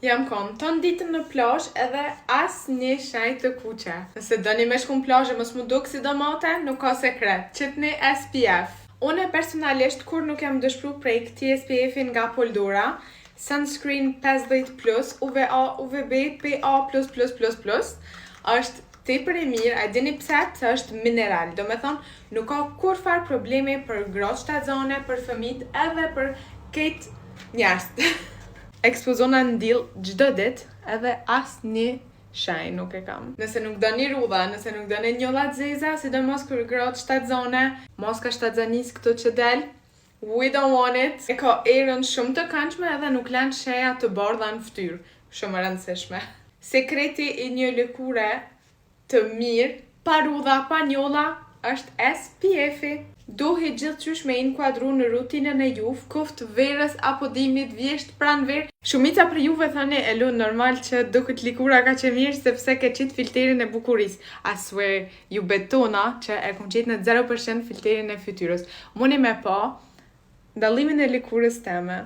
Jam konë ton ditën në plazh edhe as një shenjë të kuqe. Nëse doni me shku në plazh e mos mu duk si domate, nuk ka sekret. Qitni SPF. Une personalisht kur nuk jam dëshpru prej këtij SPF-in nga Poldora, Sunscreen 50+, UVA, UVB, PA++++, është tepër e mirë, a dini pse? Se është mineral. Do me thonë, nuk ka kur farë probleme për gratë shtatzane, për fëmijët edhe për këtë njerëz. Ekspozona në diell çdo ditë edhe asnjë shenjë nuk e kam. Nëse nuk doni rudha, nëse nuk doni njolla të zeza, sidomos kur gratë shtatzane, moska shtatzanis këto që del, we don't want it. E ka erën shumë të këndshme edhe nuk lën shenja të bardha në fytyrë. Shumë e rëndësishme. Sekreti i një lëkure të mirë, pa rudha, pa njolla, është SPF-i. Duhi gjithçysh me inkuadru në rutinën e juve, kuft verës apo dimit vjesht pranë verë. Shumica për juve thani e lu normal që duket lëkura ka që mirë sepse ke qit filterin e bukurisë. I swear, ju betona që e kom qit në 0% filterin e fytyrës. Muni me pa dallimin e lëkurës teme